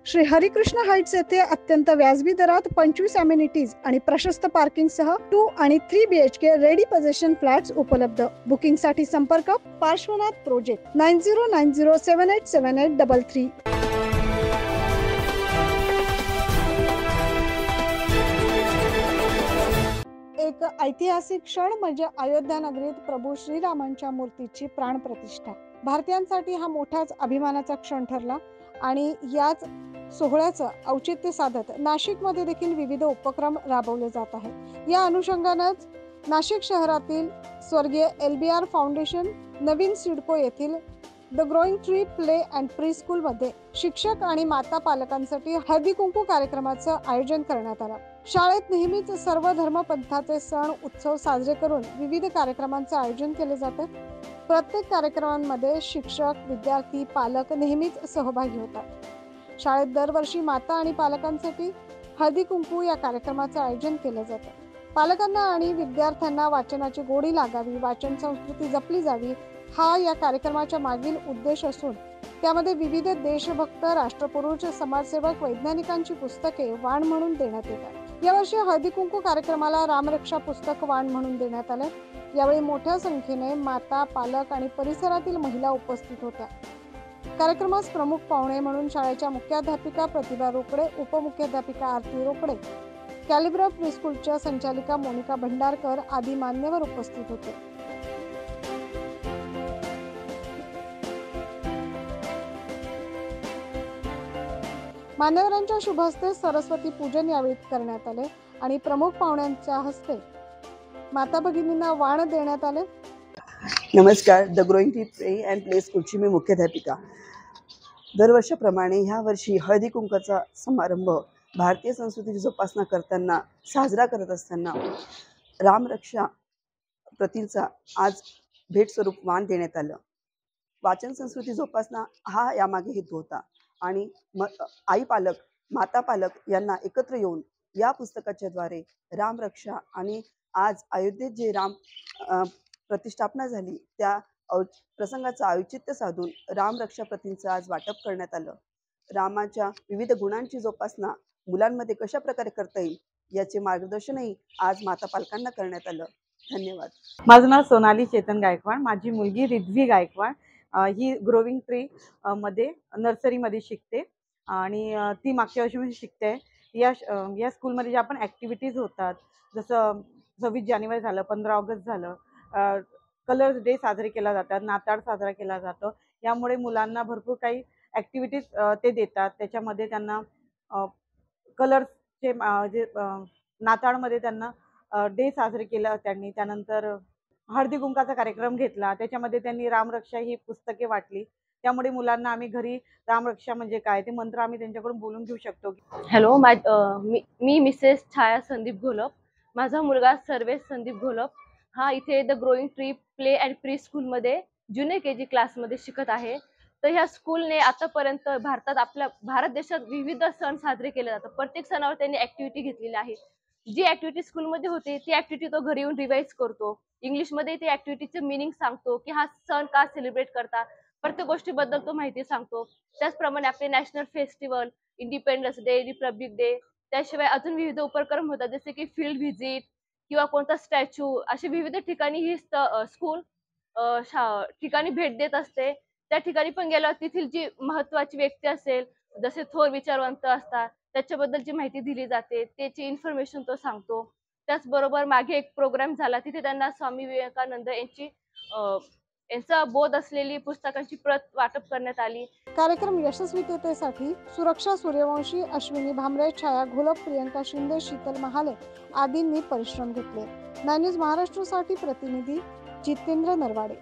Shri Harikrishna Heights येथे अत्यंत व्याजबी दरात 25 अमेनिटीज आणि प्रशस्त पार्किंग सह 2 आणि 3 BHK रेडी पोझिशन फ्लॅट्स उपलब्ध। बुकिंग साठी संपर्क पार्श्वनाथ प्रोजेक्ट 9090787833। एक ऐतिहासिक क्षण म्हणजे अयोध्या नगरीत प्रभू श्रीरामांच्या मूर्तीची प्राण प्रतिष्ठा। भारतीयांसाठी हा मोठाच अभिमानाचा क्षण ठरला आणि याच सोहळ्याचं औचित्य साधत नाशिकमध्ये देखील विविध उपक्रम राबवले जात आहेत। या अनुषंगानेच नाशिक शहरातील स्वर्गीय LBR फाउंडेशन, नवीन सिडको येथील the growing tree play and pre school मध्ये शिक्षक आणि माता पालकांसाठी हळदी कुंकू कार्यक्रमाचं आयोजन करण्यात आलं। शाळेत नेहमीच सर्व धर्म पंथाचे सण उत्सव साजरे करून विविध कार्यक्रमांचे आयोजन केले जाते। प्रत्येक कार्यक्रमांमध्ये शिक्षक, विद्यार्थी, पालक नेहमीच सहभागी होतात। शाळेत दरवर्षी माता आणि पालकांसाठी हळदी कुंकू या कार्यक्रमाचे आयोजन केले जाते। पालकांना आणि विद्यार्थ्यांना वाचनाची गोडी लागावी, वाचन संस्कृती जपली जावी हा या कार्यक्रमाच्या मागील उद्देश असून त्यामध्ये विविध देशभक्त, राष्ट्रपुरुष, समाजसेवक, वैज्ञानिकांची पुस्तके वाण म्हणून देण्यात येतात। यावर्षी हळदी कुंकू कार्यक्रमाला रामरक्षा पुस्तक वाण म्हणून देण्यात आले। यावेळी मोठ्या संख्येने माता, पालक आणि परिसरातील महिला उपस्थित होत्या। कार्यक्रमास प्रमुख पाहुणे म्हणून शाळेच्या मुख्याध्यापिका प्रतिभा रोकडे, उपमुख्याध्यापिका आरती रोकडे, कॅलिब्रा प्रीस्कूलच्या संचालिका मोनिका भंडारकर आदी मान्यवर उपस्थित होते। मान्यवरांच्या शुभ हस्ते सरस्वती पूजन यावेळी करण्यात आले आणि प्रमुख पाहुण्यांच्या हस्ते माता भगिनींना वाण देण्यात आले। नमस्कार, the growing tree play and play स्कूलची मी मुख्याध्यापिका। दरवर्षाप्रमाणे ह्या वर्षी हळदी कुंकाचा समारंभ भारतीय संस्कृतीची जोपासना करताना साजरा करत असताना रामरक्षा प्रतीचा आज भेट स्वरूप वाण देण्यात आलं। वाचन संस्कृती जोपासना हा यामागे हेतू होता आणि आई पालक, माता पालक यांना एकत्र येऊन या पुस्तकाच्या द्वारे रामरक्षा आणि आज अयोध्येत जे राम प्रतिष्ठापना झाली त्या प्रसंगाचं औचित्य साधून रामरक्षा प्रतींचं आज वाटप करण्यात आलं। रामाच्या विविध गुणांची जोपासना मुलांमध्ये कशा प्रकारे करता येईल याचे मार्गदर्शनही आज माता पालकांना करण्यात आलं। धन्यवाद। माझं नाव सोनाली चेतन गायकवाड, माझी मुलगी रिद्वी गायकवाड ही ग्रोविंग ट्री मध्ये नर्सरीमध्ये शिकते आणि ती मागच्या वर्षी शिकते। या स्कूलमध्ये ज्या आपण ॲक्टिव्हिटीज होतात, जसं 26 जानेवारी झालं, 15 ऑगस्ट झालं, कलर्स डे साजरे केला जातात, नाताळ साजरा केला जातो। यामुळे मुलांना भरपूर काही ॲक्टिव्हिटीज ते देतात। त्याच्यामध्ये त्यांना कलर्सचे जे नाताळमध्ये त्यांना डे साजरे केला त्यांनी। त्यानंतर हळदी कुंकाचा कार्यक्रम घेतला, त्याच्यामध्ये त्यांनी रामरक्षा ही पुस्तके वाटली। त्यामुळे मुलांना आम्ही घरी रामरक्षा म्हणजे काय ते मंत्र आम्ही त्यांच्याकडून बोलून घेऊ शकतो। हॅलो, मी मिसेस छाया संदीप घोलप, माझा मुलगा सर्वेश संदीप घोलप हा इथे the growing tree play and pre स्कूलमध्ये ज्युनियर KG क्लासमध्ये शिकत आहे। तर ह्या स्कूलने आतापर्यंत आपल्या भारत देशात विविध सण साजरे केले जातात। प्रत्येक सणावर त्यांनी ॲक्टिव्हिटी घेतलेली आहे। जी ॲक्टिव्हिटी स्कूलमध्ये होते ती ॲक्टिव्हिटी तो घरी येऊन रिवाइज करतो। इंग्लिशमध्ये ती ॲक्टिव्हिटीचं मीनिंग सांगतो की हा सण का सेलिब्रेट करतात, प्रत्येक गोष्टीबद्दल तो माहिती सांगतो। त्याचप्रमाणे आपले national festival, independence day, Republic day, त्याशिवाय अजून विविध उपक्रम होतात जसे की फील्ड व्हिजिट किंवा कोणता स्टॅच्यू, अशी विविध ठिकाणी ही स्कूल ठिकाणी भेट देत असते। त्या ठिकाणी पण गेल्यावर तेथील जी महत्त्वाची व्यक्ती असेल, जसे थोर विचारवंत असतात त्याच्याबद्दलची माहिती दिली जाते, त्याची इन्फॉर्मेशन तो सांगतो। त्याचबरोबर मागे एक प्रोग्राम झाला, तिथे त्यांना स्वामी विवेकानंद यांचा बोध असलेली पुस्तकांची प्रत वाटप करण्यात आली। कार्यक्रम यशस्वीतेसाठी सुरक्षा सूर्यवंशी, अश्विनी भामरे, छाया घोलप, प्रियंका शिंदे, शीतल महाले आदींनी परिश्रम घेतले। 9 न्यूज महाराष्ट्रासाठी प्रतिनिधी जितेंद्र नरवाडे।